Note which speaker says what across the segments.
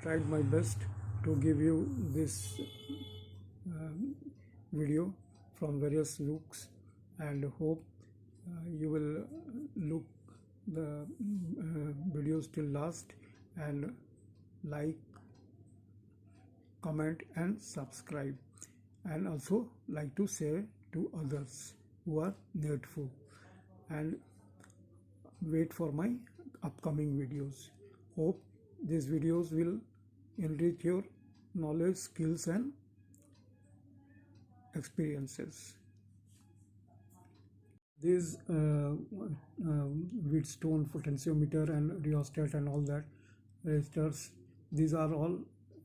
Speaker 1: tried my best to give you this video from various looks, and hope you will look the videos till last and like, comment and subscribe, and also like to share to others who are needful, and wait for my upcoming videos. Hope these videos will enrich your knowledge, skills and experiences. These Wheatstone potentiometer and rheostat and all that registers, these are all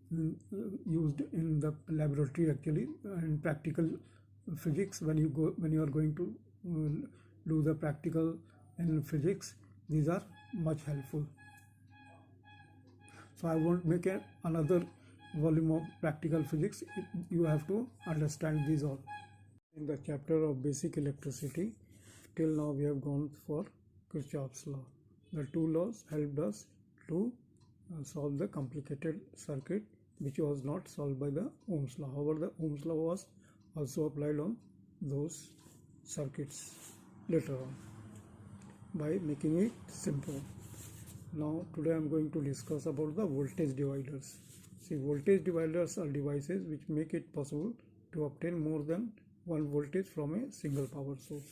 Speaker 1: used in the laboratory actually, in practical physics. When you are going to do the practical in physics, these are much helpful. So I won't make another volume of practical physics. You have to understand these all. In the chapter of basic electricity, till now we have gone for Kirchhoff's law. The two laws helped us to solve the complicated circuit which was not solved by the Ohm's law. However, the Ohm's law was also applied on those circuits later on by making it simple. Now today I am going to discuss about the voltage dividers. See, voltage dividers are devices which make it possible to obtain more than one voltage from a single power source.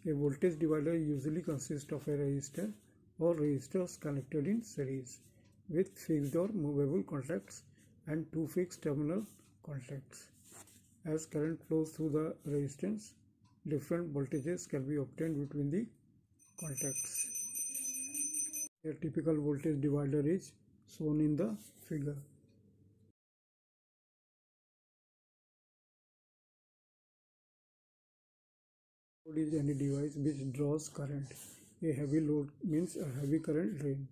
Speaker 1: A voltage divider usually consists of a resistor or resistors connected in series with fixed or movable contacts and two fixed terminal contacts. As current flows through the resistance, different voltages can be obtained between the contacts. A typical voltage divider is shown in the figure. Load is any device which draws current. A heavy load means a heavy current drain.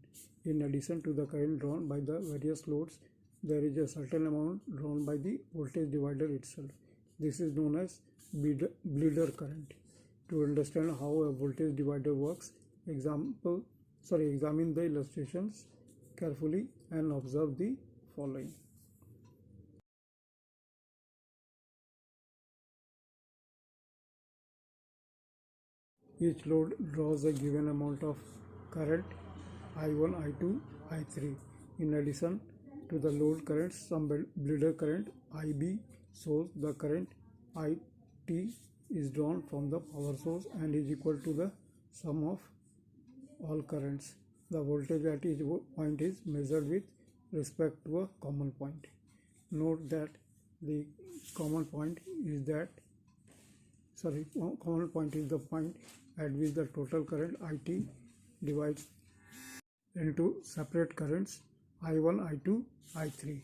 Speaker 1: In addition to the current drawn by the various loads, there is a certain amount drawn by the voltage divider itself. This is known as bleeder current. To understand how a voltage divider works, examine the illustrations carefully and observe the following. Each load draws a given amount of current I1, I2, I3. In addition to the load current, some bleeder current IB shows the current IT is drawn from the power source and is equal to the sum of all currents. The voltage at each point is measured with respect to a common point. Note that the common point is the point at which the total current IT divides into separate currents I1, I2, I3.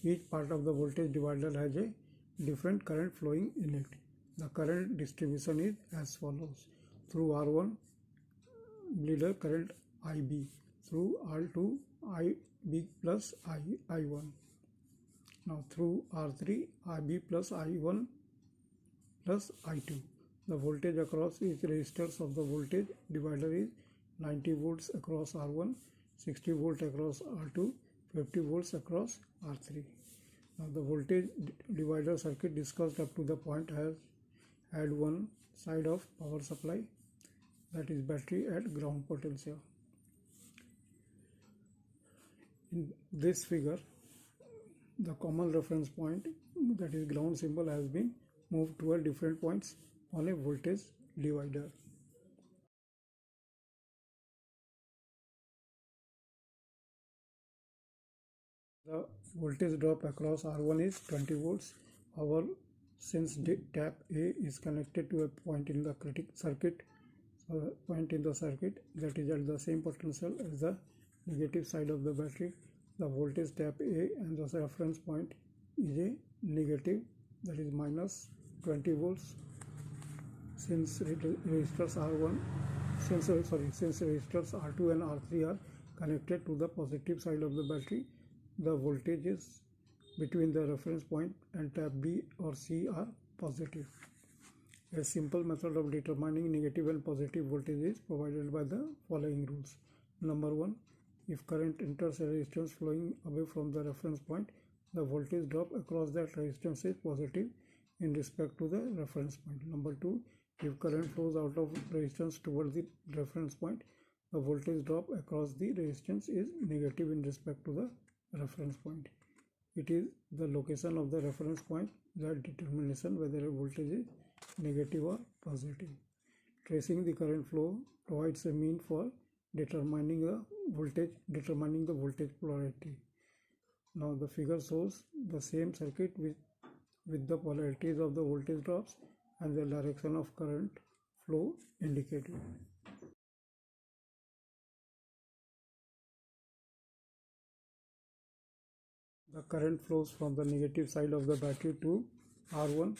Speaker 1: Each part of the voltage divider has a different current flowing in it. The current distribution is as follows. Through R1, bleeder current IB. Through R2, IB plus I1. Now through R3, IB plus I1 plus I2. The voltage across each resistors of the voltage divider is 90 volts across R1, 60 volts across R2, 50 volts across R3. Now the voltage divider circuit discussed up to the point has had one side of power supply, that is battery at ground potential. In this figure, the common reference point, that is ground symbol, has been moved to a different points on a voltage divider. The voltage drop across R1 is 20 volts. However, since tap A is connected to a point in the circuit that is at the same potential as the negative side of the battery, the voltage tap A and the reference point is a negative, that is minus 20 volts. Since resistors R2 and R3 are connected to the positive side of the battery, the voltages between the reference point and tap B or C are positive. A simple method of determining negative and positive voltage is provided by the following rules. Number 1, If current enters a resistance flowing away from the reference point, the voltage drop across that resistance is positive in respect to the reference point. Number 2, if current flows out of resistance towards the reference point, the voltage drop across the resistance is negative in respect to the reference point. It is the location of the reference point that determines whether a voltage is negative or positive. Tracing the current flow provides a mean for determining the voltage polarity. Now the figure shows the same circuit with the polarities of the voltage drops and the direction of current flow indicated. The current flows from the negative side of the battery to R1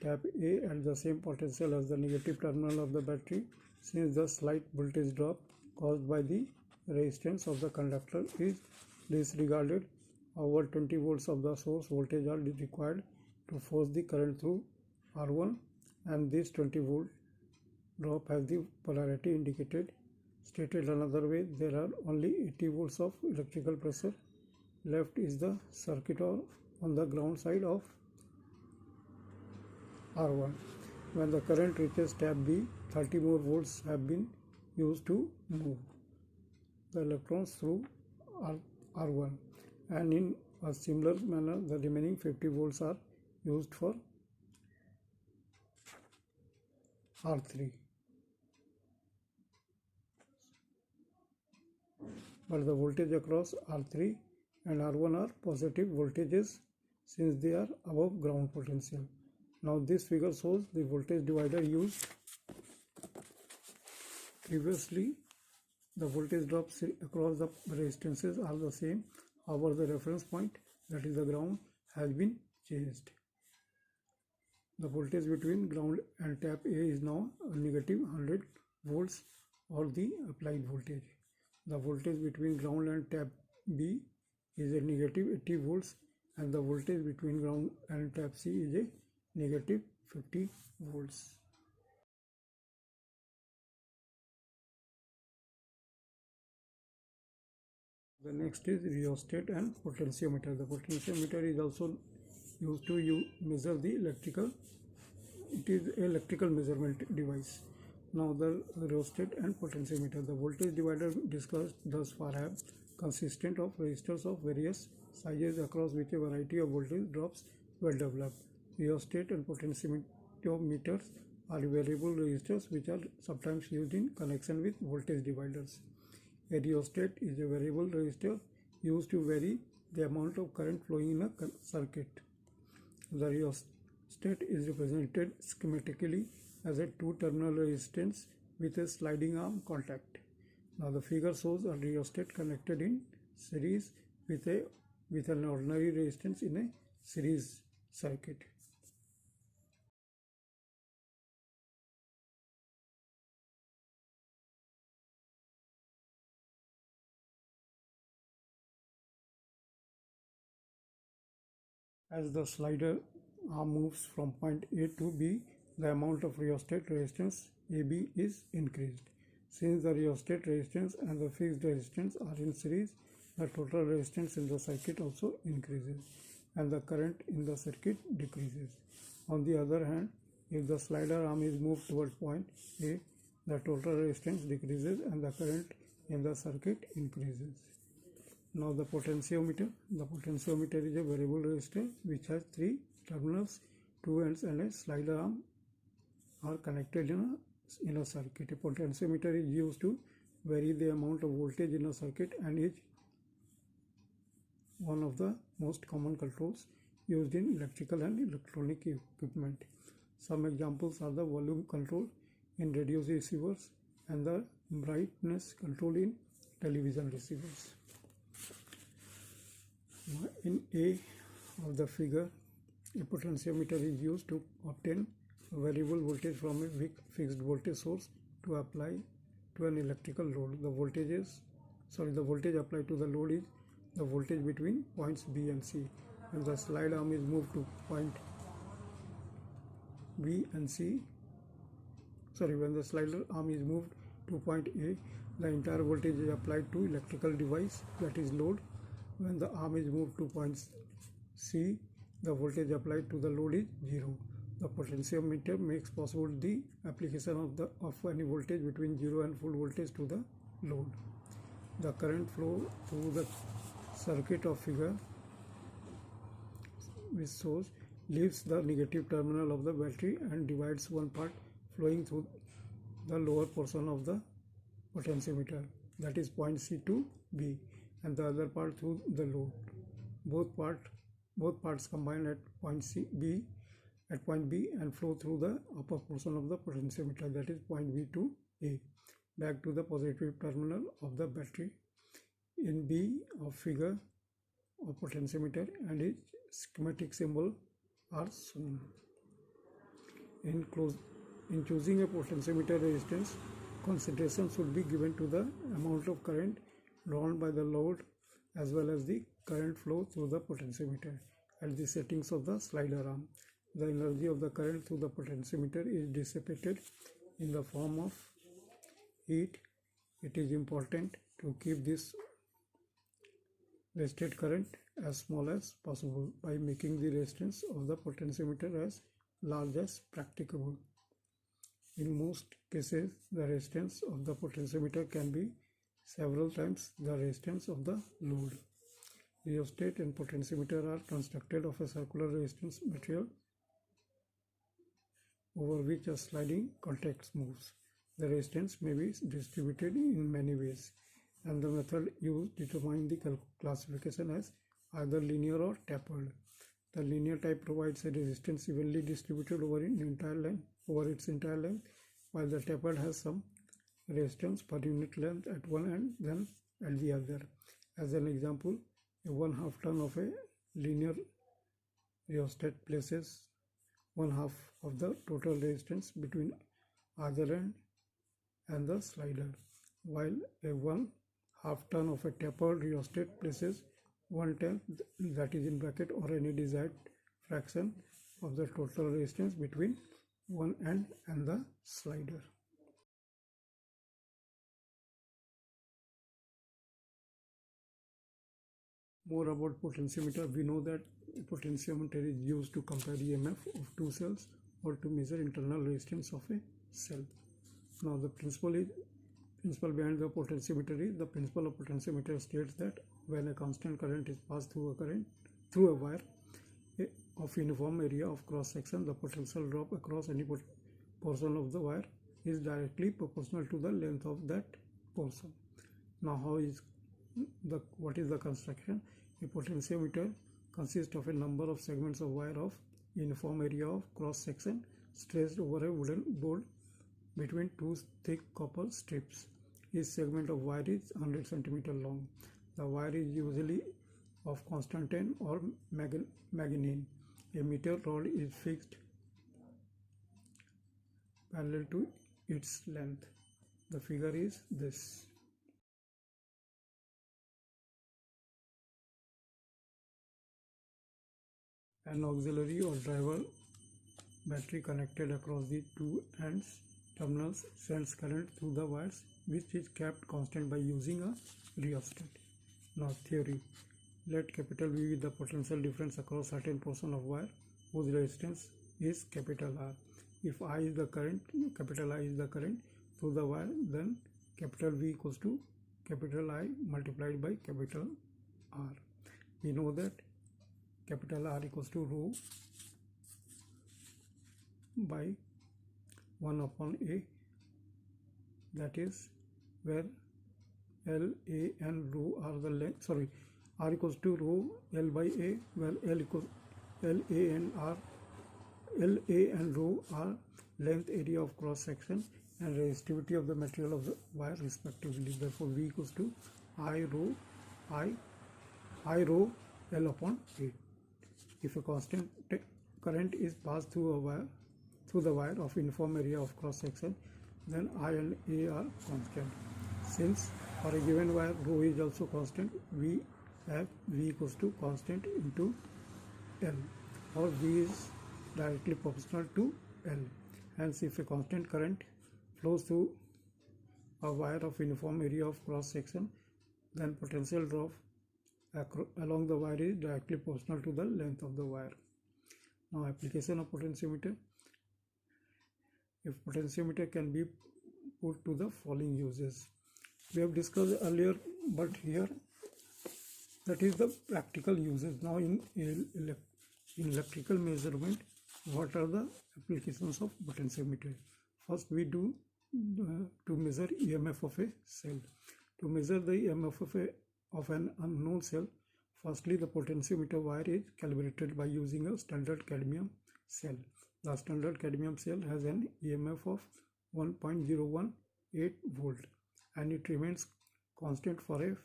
Speaker 1: tap A at the same potential as the negative terminal of the battery. Since the slight voltage drop caused by the resistance of the conductor is disregarded, over 20 volts of the source voltage are required to force the current through R1, and this 20 volt drop has the polarity indicated. Stated another way, there are only 80 volts of electrical pressure. Left is the circuit on the ground side of R1. When the current reaches tab B, 30 more volts have been used to move the electrons through R1, and in a similar manner the remaining 50 volts are used for R3. But the voltage across R3 and R1 are positive voltages since they are above ground potential. Now this figure shows the voltage divider used. Previously, the voltage drops across the resistances are the same. However, the reference point, that is the ground, has been changed. The voltage between ground and tap A is now a negative 100 volts, or the applied voltage. The voltage between ground and tap B is a negative 80 volts, and the voltage between ground and tap C is a negative 50 volts. The next is rheostat and potentiometer. The potentiometer is also used to measure the electrical. It is an electrical measurement device. Now the rheostat and potentiometer. The voltage divider discussed thus far have consistent of resistors of various sizes across which a variety of voltage drops were developed. Rheostat and potentiometers are variable resistors which are sometimes used in connection with voltage dividers. A rheostat is a variable resistor used to vary the amount of current flowing in a circuit. The rheostat is represented schematically as a two-terminal resistance with a sliding arm contact. Now the figure shows a rheostat connected in series with an ordinary resistance in a series circuit. As the slider arm moves from point A to B, the amount of rheostat resistance AB is increased. Since the rheostat resistance and the fixed resistance are in series, the total resistance in the circuit also increases and the current in the circuit decreases. On the other hand, if the slider arm is moved towards point A, the total resistance decreases and the current in the circuit increases. Now the potentiometer. The potentiometer is a variable resistor which has three terminals, two ends, and a slider arm are connected in a circuit. A potentiometer is used to vary the amount of voltage in a circuit and is one of the most common controls used in electrical and electronic equipment. Some examples are the volume control in radio receivers and the brightness control in television receivers. In A of the figure, a potentiometer is used to obtain a variable voltage from a fixed voltage source to apply to an electrical load. The voltage applied to the load is the voltage between points B and C. When the slide arm is moved to point B and C, when the slider arm is moved to point A, The entire voltage is applied to electrical device, that is load. When the arm is moved to point C, the voltage applied to the load is 0. The potentiometer makes possible the application of any voltage between 0 and full voltage to the load. The current flow through the circuit of figure which shows leaves the negative terminal of the battery and divides one part flowing through the lower portion of the potentiometer, that is point C to B, and the other part through the load. Both parts combine at point B and flow through the upper portion of the potentiometer, that is point B to A, back to the positive terminal of the battery. In B of figure of potentiometer and its schematic symbol are shown. In choosing a potentiometer resistance, consideration should be given to the amount of current drawn by the load as well as the current flow through the potentiometer at the settings of the slider arm. The energy of the current through the potentiometer is dissipated in the form of heat. It is important to keep this wasted current as small as possible by making the resistance of the potentiometer as large as practicable. In most cases, the resistance of the potentiometer can be several times the resistance of the load. Rheostat and potentiometer are constructed of a circular resistance material over which a sliding contact moves. The resistance may be distributed in many ways, and the method used determines the classification as either linear or tapered. The linear type provides a resistance evenly distributed over its entire length, while the tapered has some resistance per unit length at one end than at the other. As an example, a 1/2 ton of a linear rheostat places 1/2 of the total resistance between either end and the slider, while a 1/2 ton of a tapered rheostat places 1/10, that is in bracket, or any desired fraction of the total resistance between one end and the slider. More about potentiometer. We know that a potentiometer is used to compare EMF of two cells or to measure internal resistance of a cell. Now the principle behind the potentiometer is, the principle of potentiometer states that when a constant current is passed through a wire of uniform area of cross section, the potential drop across any portion of the wire is directly proportional to the length of that portion. Now what is the construction? A potentiometer consists of a number of segments of wire of uniform area of cross section stretched over a wooden board between two thick copper strips. Each segment of wire is 100 cm long. The wire is usually of constantan or manganese. A meter rod is fixed parallel to its length. The figure is this. An auxiliary or driver battery connected across the two ends terminals sends current through the wires, which is kept constant by using a rheostat. Now theory. Let capital V be the potential difference across certain portion of wire whose resistance is capital R. If I is the current, capital I is the current through the wire, then capital V equals to capital I multiplied by capital R. We know that capital R equals to rho by 1 upon A, that is where L, A and rho are the length, R equals to rho L by A, where L, A and rho are length, area of cross section and resistivity of the material of the wire respectively. Therefore V equals to I rho L upon A. If a constant current is passed through the wire of uniform area of cross section, then I and A are constant. Since for a given wire rho is also constant, we have V equals to constant into L, or V is directly proportional to L. Hence, if a constant current flows through a wire of uniform area of cross section, then potential drop along the wire is directly proportional to the length of the wire. Now application of potentiometer. If potentiometer can be put to the following uses. We have discussed earlier, but here that is the practical uses. Now in electrical measurement, what are the applications of potentiometer? First we do to measure EMF of a cell. To measure the EMF of an unknown cell, firstly the potentiometer wire is calibrated by using a standard cadmium cell. The standard cadmium cell has an EMF of 1.018 volt and it remains constant for a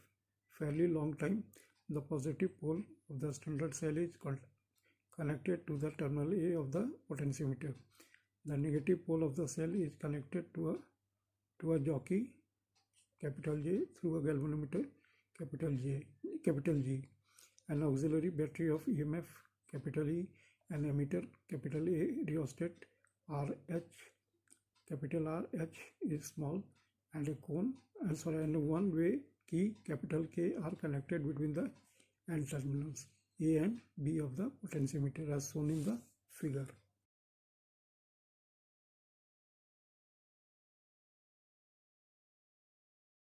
Speaker 1: fairly long time. The positive pole of the standard cell is connected to the terminal A of the potentiometer. The negative pole of the cell is connected to a jockey capital J through a galvanometer capital G, an auxiliary battery of EMF capital E, an emitter capital A, rheostat RH capital RH is small, and a cone and one-way key capital K are connected between the end terminals A and B of the potentiometer as shown in the figure.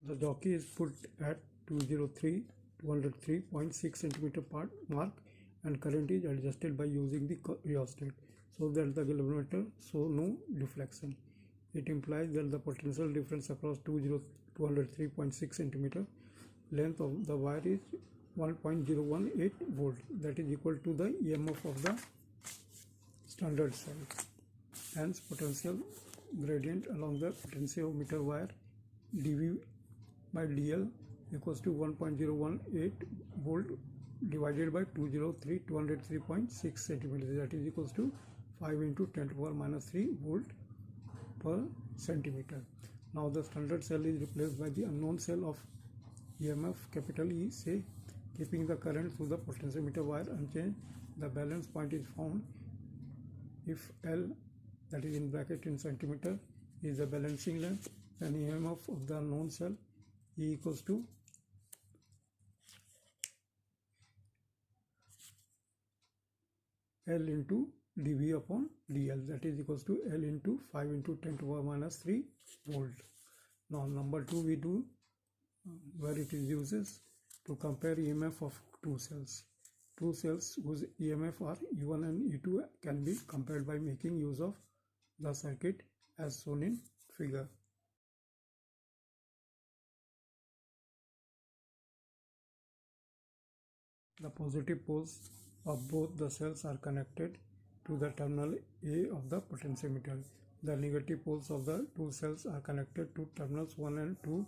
Speaker 1: The jockey is put at 203.6 cm mark and current is adjusted by using the rheostat so that the galvanometer show no deflection. It implies that the potential difference across 203.6 cm length of the wire is 1.018 volt, that is equal to the EMF of the standard cell. Hence potential gradient along the potentiometer wire dV by dl equals to 1.018 volt divided by 203.6 centimeters, that is equals to 5 into 10 to the power minus 3 volt per centimeter. Now the standard cell is replaced by the unknown cell of EMF capital E, say, keeping the current through the potentiometer wire unchanged. The balance point is found if L, that is in bracket in centimeter, is the balancing length, then EMF of the unknown cell E equals to L into dV upon dl, that is equals to L into 5 into 10 to the power minus 3 volt. Now number 2 we do where it is uses to compare EMF of two cells. Two cells whose EMF are E1 and E2 can be compared by making use of the circuit as shown in figure. The positive poles of both the cells are connected to the terminal A of the potentiometer. The negative poles of the two cells are connected to terminals 1 and 2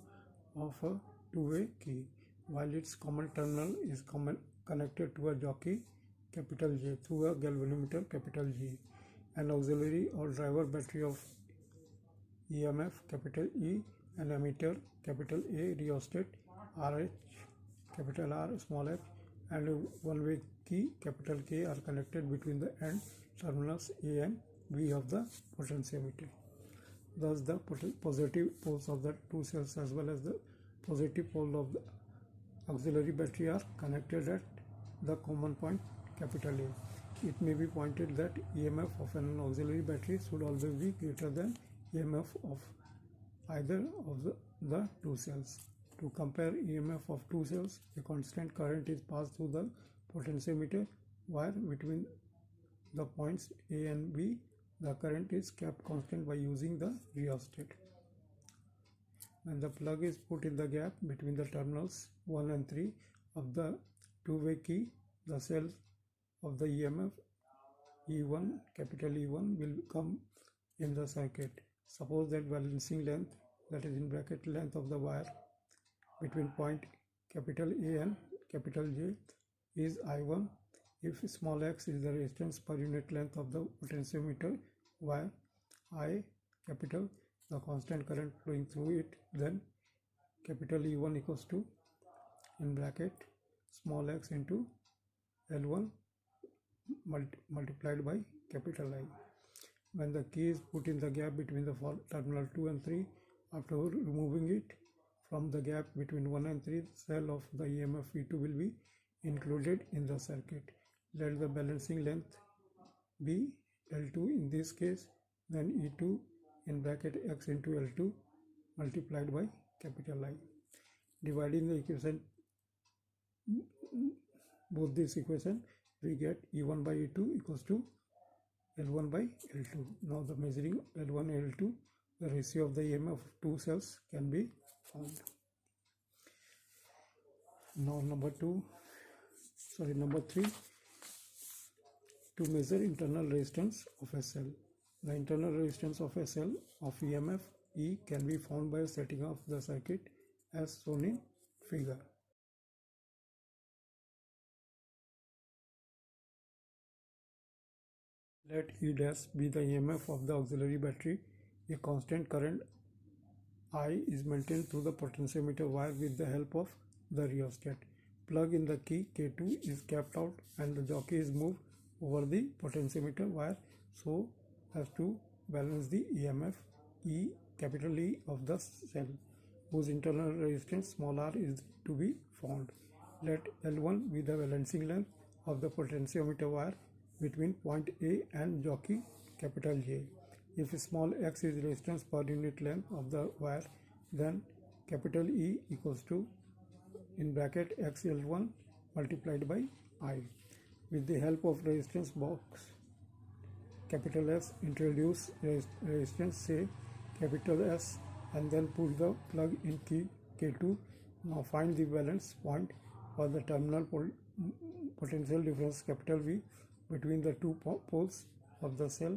Speaker 1: of a two-way key, while its common terminal is connected to a jockey capital J through a galvanometer capital G. An auxiliary or driver battery of EMF capital E, an emitter capital A, rheostat RH capital R small h, and a one-way key capital K are connected between the end terminals A and B of the potentiometer. Thus the positive poles of the two cells as well as the positive pole of the auxiliary battery are connected at the common point capital A. It may be pointed that EMF of an auxiliary battery should always be greater than EMF of either of the two cells. To compare EMF of two cells, a constant current is passed through the potentiometer wire between the points A and B. The current is kept constant by using the rheostat. When the plug is put in the gap between the terminals 1 and 3 of the two-way key, the cells of the EMF E1 capital E1 will come in the circuit. Suppose that balancing length, that is in bracket length of the wire between point capital A and capital J is I1. If small x is the resistance per unit length of the potentiometer wire, I capital the constant current flowing through it, then capital E1 equals to in bracket small x into L1 multiplied by capital I. When the key is put in the gap between the terminal 2 and 3 After removing it from the gap between 1 and 3, cell of the EMF E2 will be included in the circuit. Let the balancing length be L2 in this case, then E2 in bracket X into L2 multiplied by capital I. Dividing the equation, both this equation, we get E1 by E2 equals to L1 by L2. Now the measuring L1 and L2, the ratio of the EMF of two cells can be found. Now number 3, to measure internal resistance of a cell. The internal resistance of a cell of EMF E can be found by setting up the circuit as shown in figure. Let E dash be the EMF of the auxiliary battery. A constant current I is maintained through the potentiometer wire with the help of the rheostat. Plug in the key K2 is kept out and the jockey is moved over the potentiometer wire so as to balance the EMF E, capital E of the cell, whose internal resistance small r is to be found. Let L1 be the balancing length of the potentiometer wire between point A and jockey capital J. If small x is resistance per unit length of the wire, then capital E equals to in bracket XL1 multiplied by I. With the help of resistance box capital S, introduce resistance say capital S and then put the plug in key K2. Now find the balance point for the terminal potential difference capital V between the two poles of the cell.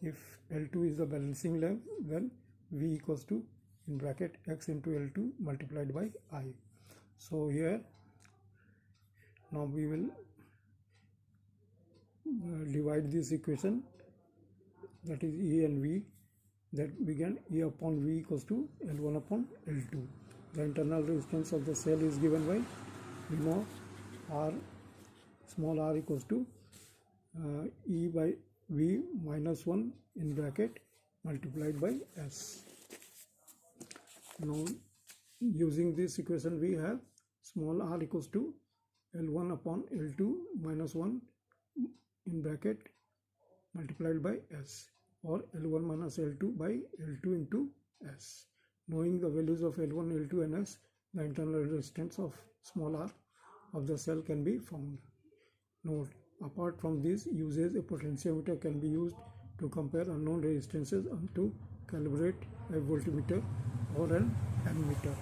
Speaker 1: If L2 is the balancing length, then V equals to in bracket X into L2 multiplied by I. So here now we will divide this equation, that is E and V, that we get E upon V equals to L1 upon L2. The internal resistance of the cell is given by, we know, R, small r equals to E by V minus 1 in bracket multiplied by S. Now using this equation we have small r equals to L1 upon L2 minus 1 in bracket multiplied by S, or L1 minus L2 by L2 into S. Knowing the values of L1, L2 and S, the internal resistance of small r of the cell can be found. Note, apart from this uses, a potentiometer can be used to compare unknown resistances and to calibrate a voltmeter or an ammeter.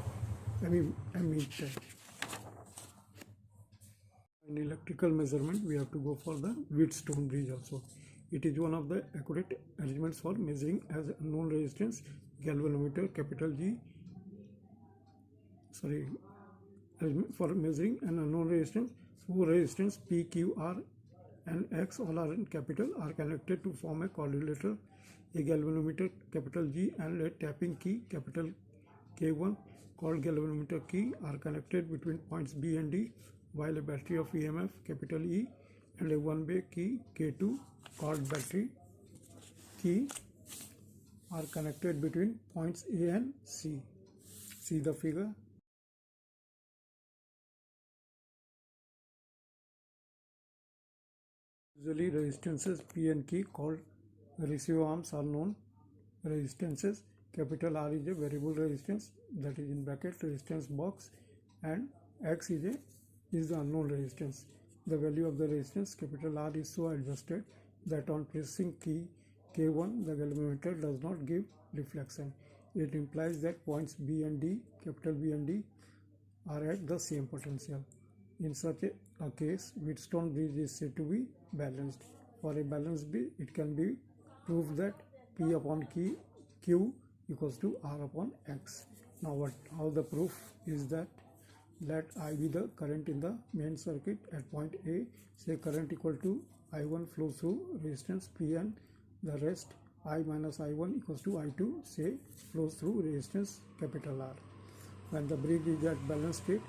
Speaker 1: In electrical measurement, we have to go for the Wheatstone bridge also. It is one of the accurate arrangements for measuring as unknown resistance galvanometer capital G. For measuring an unknown resistance, four resistance P, Q, R and X, all are in capital, are connected to form a coordinator, a galvanometer capital G and a tapping key capital K1 called galvanometer key are connected between points B and D, while a battery of EMF capital E and a one-way key K2 called battery key are connected between points A and C. See the figure. Usually resistances P and Q called receive arms are known resistances. Capital R is a variable resistance, that is in bracket resistance box, and X is the unknown resistance. The value of the resistance capital R is so adjusted that on pressing key K1 the galvanometer does not give reflection. It implies that points B and D, capital B and D, are at the same potential. In such a case, Wheatstone bridge is said to be balanced. For a balanced bridge, it can be proved that P upon Q equals to R upon X. Now how the proof is that let I be the current in the main circuit at point A, say current equal to I1 flows through resistance P, and the rest I minus I1 equals to I2, say flows through resistance capital R. When the bridge is at balanced state,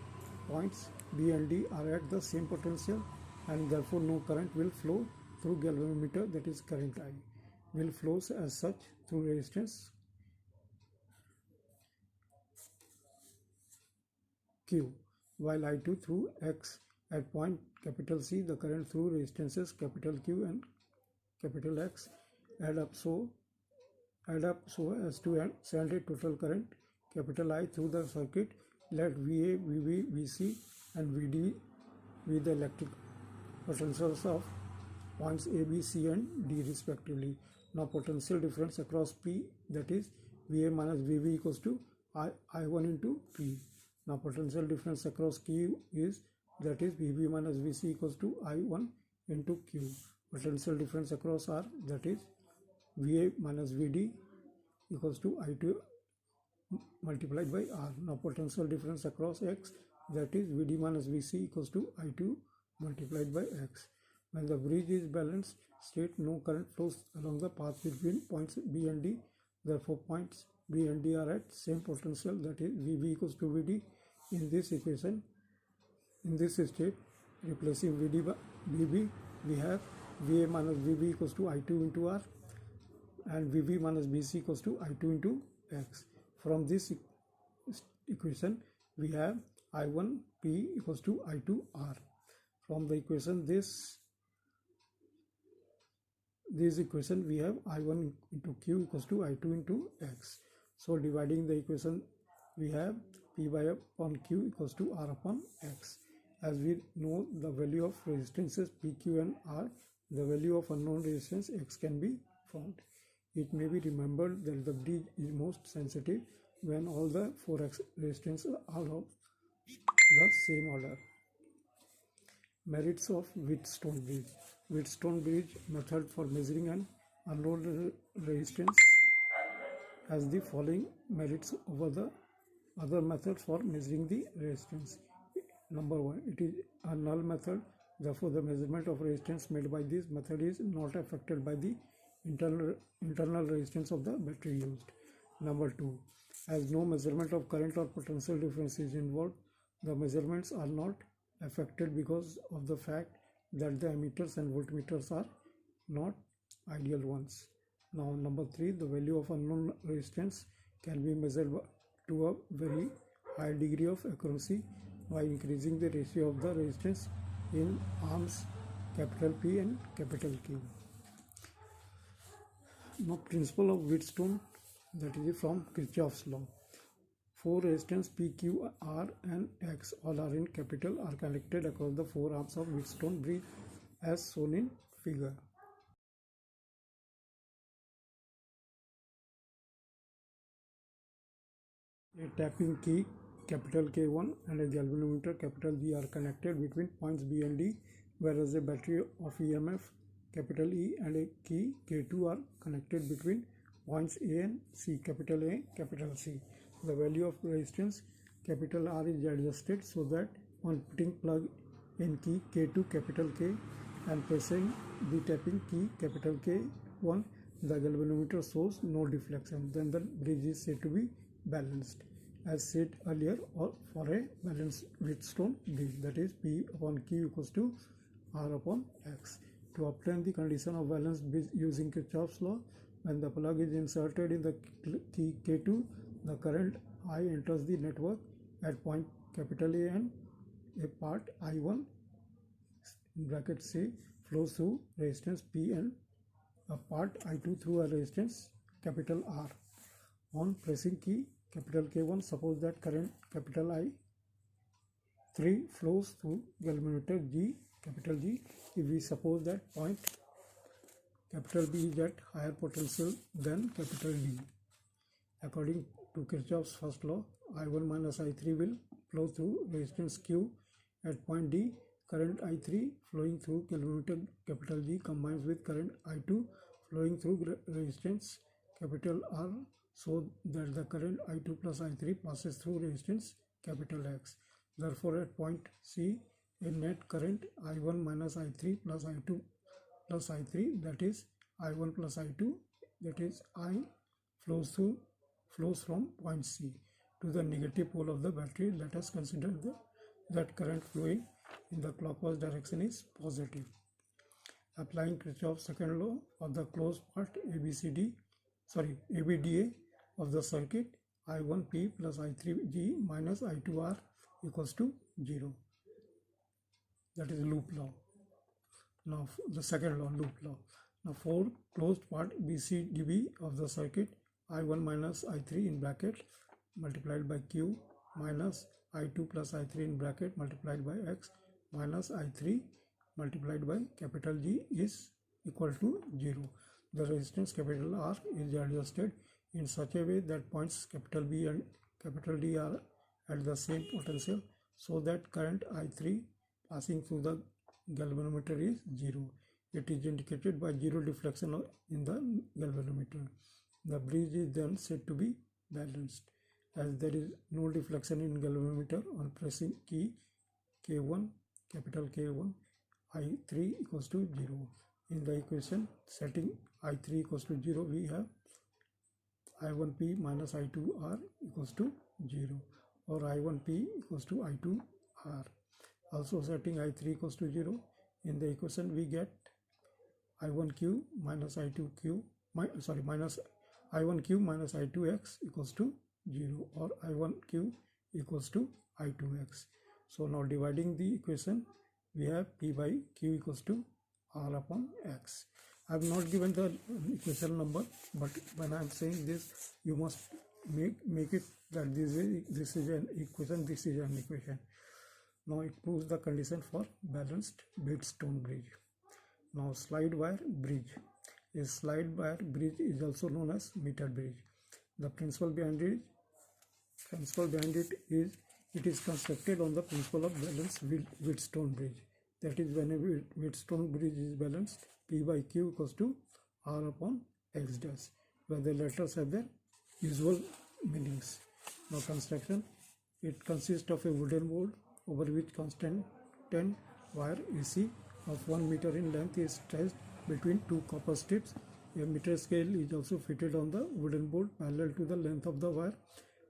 Speaker 1: points B and D are at the same potential and therefore no current will flow through galvanometer, that is current I will flows as such through resistance Q, while I2 through X at point capital C, the current through resistances capital Q and capital X add up so as to send a total current capital I through the circuit. Let VA, VB, VC and VD be the electric potentials of points A, B, C and D respectively. Now potential difference across P, that is VA minus VB equals to I1 into P. Now potential difference across Q is, that is VB minus VC equals to I1 into Q. Potential difference across R, that is VA minus VD equals to I2 multiplied by R. Now potential difference across X, that is VD minus VC equals to I2 multiplied by X. When the bridge is balanced state, no current flows along the path between points B and D. Therefore points B and D are at same potential, that is VB equals to VD. In this equation, in this state, replacing VD by VB, we have VA minus VB equals to I2 into R and VB minus BC equals to I2 into X. From this equation, we have I1P equals to I2R. From the equation, this equation, we have I1 into Q equals to I2 into X. So dividing the equation, we have P by upon Q equals to R upon X. As we know the value of resistances P, Q and R, the value of unknown resistance X can be found. It may be remembered that the bridge is most sensitive when all the 4 resistances are of the same order. Merits of Wheatstone bridge. Wheatstone bridge method for measuring an unknown resistance has the following merits over the other methods for measuring the resistance. Number 1, it is a null method. Therefore, the measurement of resistance made by this method is not affected by the internal resistance of the battery used. Number 2, as no measurement of current or potential difference is involved, the measurements are not affected because of the fact that the ammeters and voltmeters are not ideal ones. Now number 3, the value of unknown resistance can be measured to a very high degree of accuracy by increasing the ratio of the resistance in arms capital P and capital Q. Now principle of Wheatstone, that is from Kirchhoff's law. 4 resistance P, Q, R and X, all are in capital, are connected across the 4 arms of Wheatstone bridge as shown in figure. A tapping key capital K1 and a galvanometer capital G are connected between points B and D, whereas a battery of EMF capital E and a key K2 are connected between points A and C, capital A, capital C. The value of resistance capital R is adjusted so that on putting plug in key K2 capital K and pressing the tapping key capital K1, the galvanometer shows no deflection. Then the bridge is said to be balanced. As said earlier, or for a balanced Wheatstone bridge, that is P upon Q equals to R upon X. To obtain the condition of balanced bridge using Kirchhoff's law, when the plug is inserted in the key K2, the current I enters the network at point capital A and a part I1 bracket C flows through resistance P and a part I2 through a resistance capital R. On pressing key capital K1, suppose that current capital I3 flows through galvanometer G capital G. If we suppose that point capital B is at higher potential than capital D, according to Kirchhoff's first law, I1 minus I3 will flow through resistance Q at point D. Current I3 flowing through galvanometer capital G combines with current I2 flowing through resistance capital R, so that the current I2 plus I3 passes through resistance capital X. Therefore, at point C, a net current I1 minus I3 plus I2 plus I3, that is I1 plus I2, that is I, flows from point C to the negative pole of the battery. Let us consider that current flowing in the clockwise direction is positive. Applying Kirchhoff's second law of the closed part ABDA of the circuit, I1P plus I3G minus I2R equals to 0. That is loop law. Now the second law, loop law. Now for closed part BCDB of the circuit, I1 minus I3 in bracket multiplied by Q minus I2 plus I3 in bracket multiplied by X minus I3 multiplied by capital G is equal to 0. The resistance capital R is adjusted in such a way that points capital B and capital D are at the same potential, so that current I3 passing through the galvanometer is 0. It is indicated by 0 deflection in the galvanometer. The bridge is then said to be balanced, as there is no deflection in galvanometer. On pressing key K1, capital K1, I3 equals to 0. In the equation setting I3 equals to 0, we have I1P minus I2R equals to 0, or I1P equals to I2R. Also setting I3 equals to 0, in the equation we get I1Q minus I2Q, minus I1Q minus I2X equals to 0, or I1Q equals to I2X. So now dividing the equation, we have P by Q equals to R upon X. I have not given the equation number, but when I am saying this, you must make it that this is an equation, this is an equation. Now it proves the condition for balanced Wheatstone bridge. Now slide wire bridge. A slide wire bridge is also known as meter bridge. The principle behind it is it is constructed on the principle of balanced Wheatstone bridge. That is, when a Wheatstone bridge is balanced, P by Q equals to R upon X dash, where the letters have their usual meanings. Now construction, it consists of a wooden board over which constant 10 wire AC of 1 meter in length is stretched between two copper strips. A meter scale is also fitted on the wooden board parallel to the length of the wire.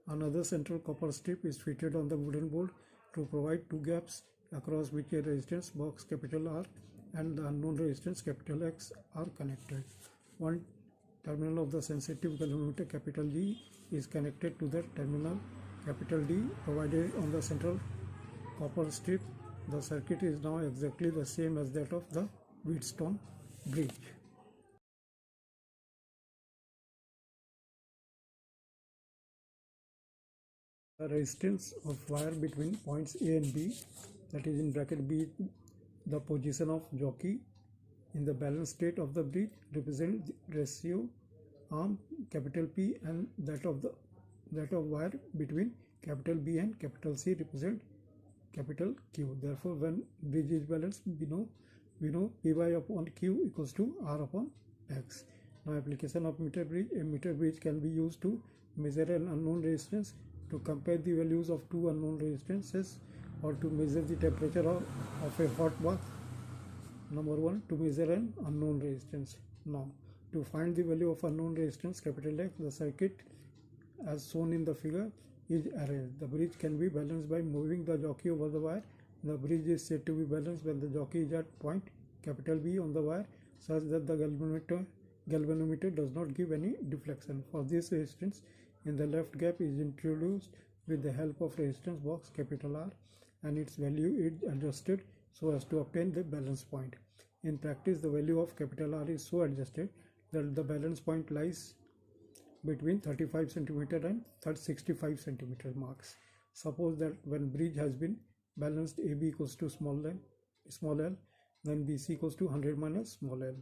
Speaker 1: Another central copper strip is fitted on the wooden board to provide two gaps across which a resistance box capital R and the unknown resistance capital X are connected. One terminal of the sensitive galvanometer capital G is connected to the terminal capital D provided on the central copper strip. The circuit is now exactly the same as that of the Wheatstone bridge. The resistance of wire between points A and B, that is in bracket B, the position of jockey in the balanced state of the bridge, represent the ratio arm capital P, and that of wire between capital B and capital C represent capital Q. Therefore, when bridge is balanced, we know P by upon Q equals to R upon X. Now application of meter bridge. A meter bridge can be used to measure an unknown resistance, to compare the values of two unknown resistances, or to measure the temperature of a hot bath. Number 1, to measure an unknown resistance. Now to find the value of unknown resistance capital X, the circuit as shown in the figure is arranged. The bridge can be balanced by moving the jockey over the wire. The bridge is said to be balanced when the jockey is at point capital B on the wire, such that the galvanometer does not give any deflection. For this resistance in the left gap is introduced with the help of resistance box capital R, and its value is adjusted so as to obtain the balance point. In practice, the value of capital R is so adjusted that the balance point lies between 35 cm and 65 cm marks. Suppose that when bridge has been balanced, AB equals to small l, then BC equals to 100 minus small l.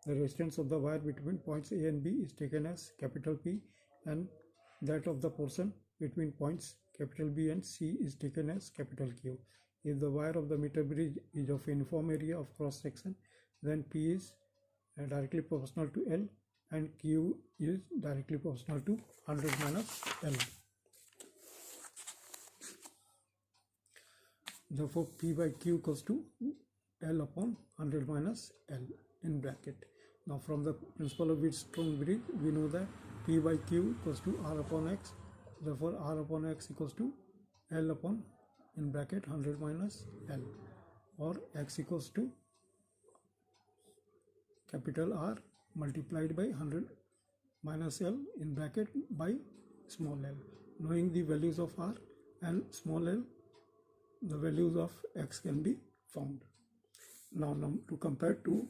Speaker 1: The resistance of the wire between points A and B is taken as capital P, and that of the portion between points capital B and C is taken as capital Q. If the wire of the meter bridge is of uniform area of cross section, then P is directly proportional to L and Q is directly proportional to 100 minus L. Therefore, P by Q equals to L upon 100 minus L in bracket. Now from the principle of Wheatstone bridge, we know that P by Q equals to R upon X. Therefore, R upon X equals to L upon in bracket 100 minus L, or X equals to capital R multiplied by 100 minus L in bracket by small l. Knowing the values of R and small l, the values of x can be found. Now to compare two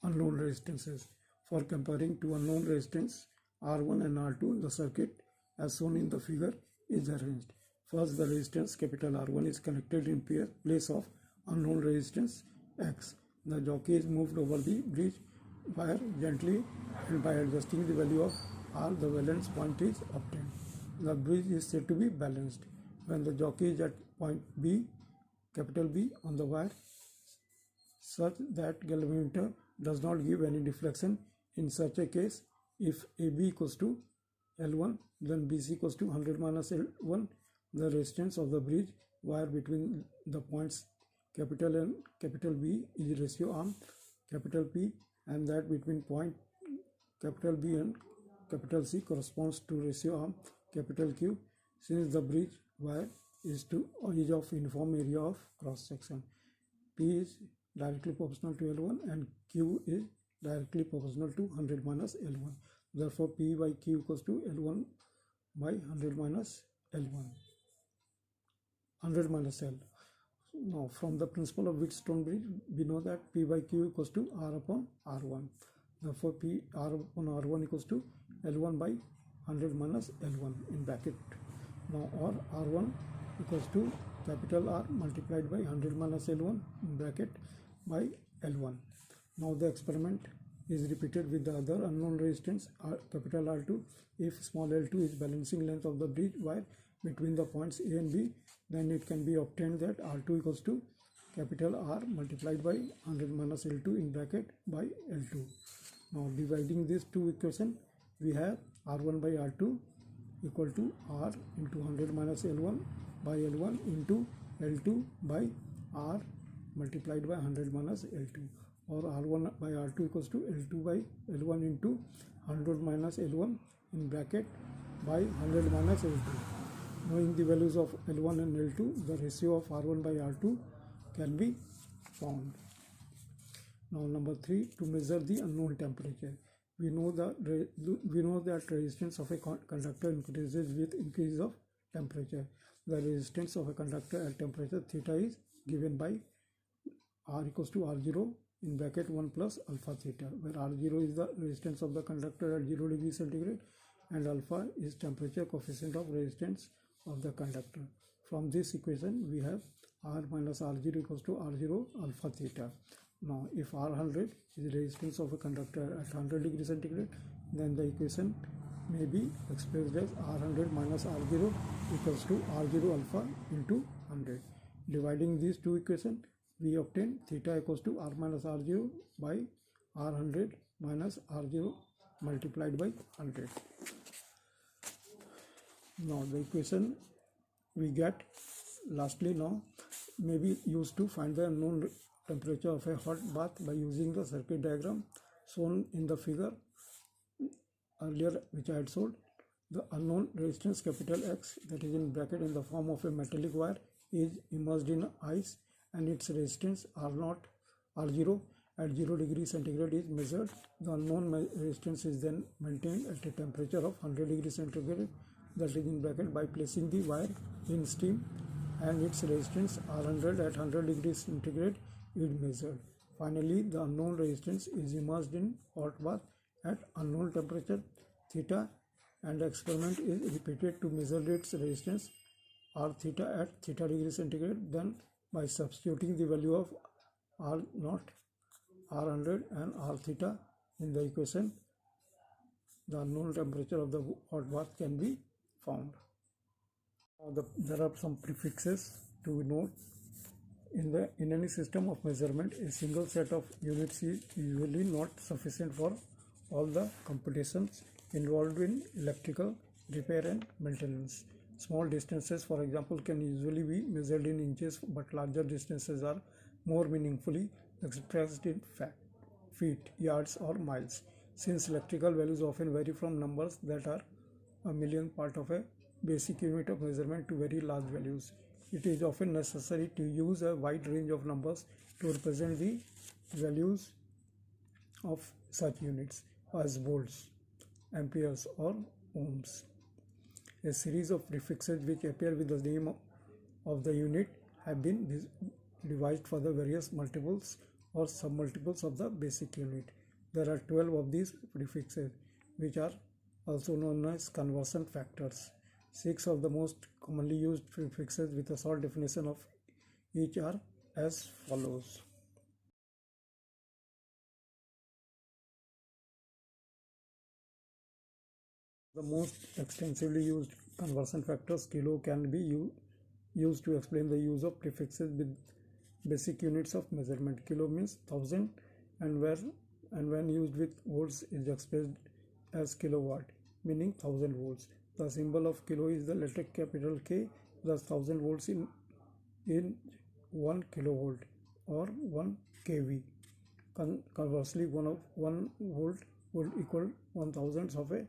Speaker 1: unknown resistances. For comparing two unknown resistance R1 and R2, the circuit as shown in the figure is arranged. First, the resistance capital R1 is connected in place of unknown resistance X. The jockey is moved over the bridge wire gently, and by adjusting the value of R, the valence point is obtained. The bridge is said to be balanced when the jockey is at point B, capital B, on the wire, such that galvanometer does not give any deflection. In such a case, if AB equals to L1, then BC equals to 100 minus L1, the resistance of the bridge wire between the points capital and capital B is ratio arm capital P, and that between point capital B and capital C corresponds to ratio arm capital Q, since the bridge wire is of uniform area of cross section. P is directly proportional to L1 and Q is directly proportional to 100 minus L1. Therefore, P by Q equals to L1 by 100 minus L1. 100 minus L. Now, from the principle of Wheatstone bridge, we know that P by Q equals to R upon R1. Therefore, P R upon R1 equals to L1 by 100 minus L1 in bracket. Now, or R1 equals to capital R multiplied by 100 minus L1 in bracket by L1. Now the experiment is repeated with the other unknown resistance capital R2. If small L2 is balancing length of the bridge wire between the points A and B, then it can be obtained that R2 equals to capital R multiplied by 100 minus L2 in bracket by L2. Now dividing these two equations, we have R1 by R2 equal to R into 100 minus L1 by L1 into L2 by R multiplied by 100 minus L2, or R1 by R2 equals to L2 by L1 into 100 minus L1 in bracket by 100 minus L2. Knowing the values of L1 and L2, the ratio of R1 by R2 can be found. Now number 3, to measure the unknown temperature. We know that resistance of a conductor increases with increase of temperature. The resistance of a conductor at temperature theta is given by R equals to R0 in bracket 1 plus alpha theta, where R0 is the resistance of the conductor at 0 degree centigrade and alpha is temperature coefficient of resistance of the conductor. From this equation, we have R minus R0 equals to R0 alpha theta. Now, if R100 is resistance of a conductor at 100 degree centigrade, then the equation may be expressed as R100 minus R0 equals to R0 alpha into 100. Dividing these two equations, we obtain theta equals to R minus R0 by R100 minus R0 multiplied by 100. Now the equation we get lastly now may be used to find the unknown temperature of a hot bath by using the circuit diagram shown in the figure earlier which I had showed. The unknown resistance capital X, that is in bracket in the form of a metallic wire, is immersed in ice, and its resistance R0 at 0 degree centigrade is measured. The unknown resistance is then maintained at a temperature of 100 degree centigrade, that is in bracket, by placing the wire in steam, and its resistance R100 at 100 degrees centigrade is measured. Finally, the unknown resistance is immersed in hot bath at unknown temperature theta, and the experiment is repeated to measure its resistance R theta at theta degree centigrade. Then by substituting the value of R0, R100 and R theta in the equation, the unknown temperature of the hot bath can be found. There are some prefixes to note. In any system of measurement, a single set of units is usually not sufficient for all the computations involved in electrical repair and maintenance. Small distances, for example, can usually be measured in inches, but larger distances are more meaningfully expressed in feet, yards, or miles. Since electrical values often vary from numbers that are a millionth part of a basic unit of measurement to very large values, it is often necessary to use a wide range of numbers to represent the values of such units as volts, amperes, or ohms. A series of prefixes which appear with the name of the unit have been devised for the various multiples or submultiples of the basic unit. There are 12 of these prefixes, which are also known as conversion factors. 6 of the most commonly used prefixes with a short definition of each are as follows. The most extensively used conversion factors, kilo, can be used to explain the use of prefixes with basic units of measurement. Kilo means 1000 and when used with volts is expressed as kilowatt, meaning 1000 volts. The symbol of kilo is the letter capital K, thus 1000 volts in 1 kilovolt or 1 kV. Conversely, 1 volt would equal 1000 of a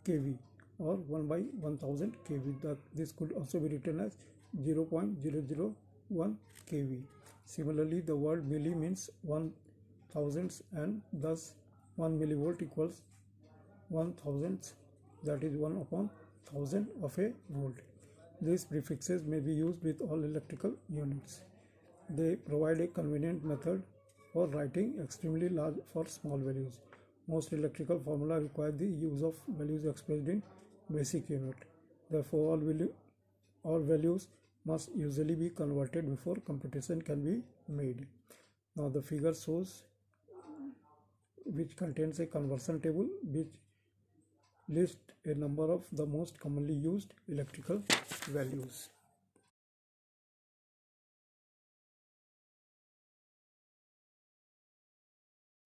Speaker 1: kV or 1 by 1000 kV. This could also be written as 0.001 kV. Similarly, the word milli means 1000 and thus 1 millivolt equals 1000, that is 1 upon 1000 of a volt. These prefixes may be used with all electrical units. They provide a convenient method for writing extremely large for small values. Most electrical formula require the use of values expressed in basic unit. Therefore, all values must usually be converted before computation can be made. Now the figure shows which contains a conversion table which lists a number of the most commonly used electrical values.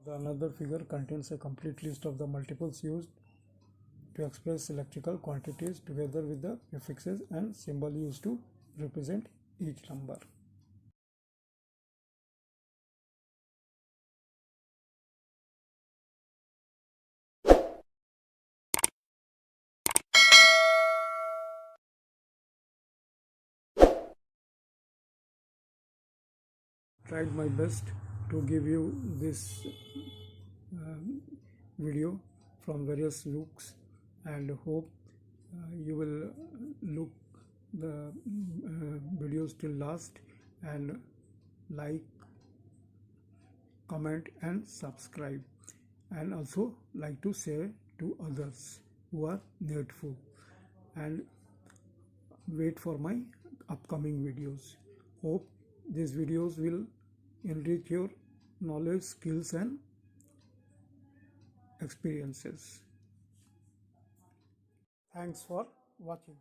Speaker 1: The another figure contains a complete list of the multiples used to express electrical quantities together with the prefixes and symbol used to represent each number. Tried my best to give you this video from various looks and hope you will look the videos till last and like, comment and subscribe, and also like to share to others who are needful, and wait for my upcoming videos. Hope these videos will enrich your knowledge, skills and experiences. Thanks for watching.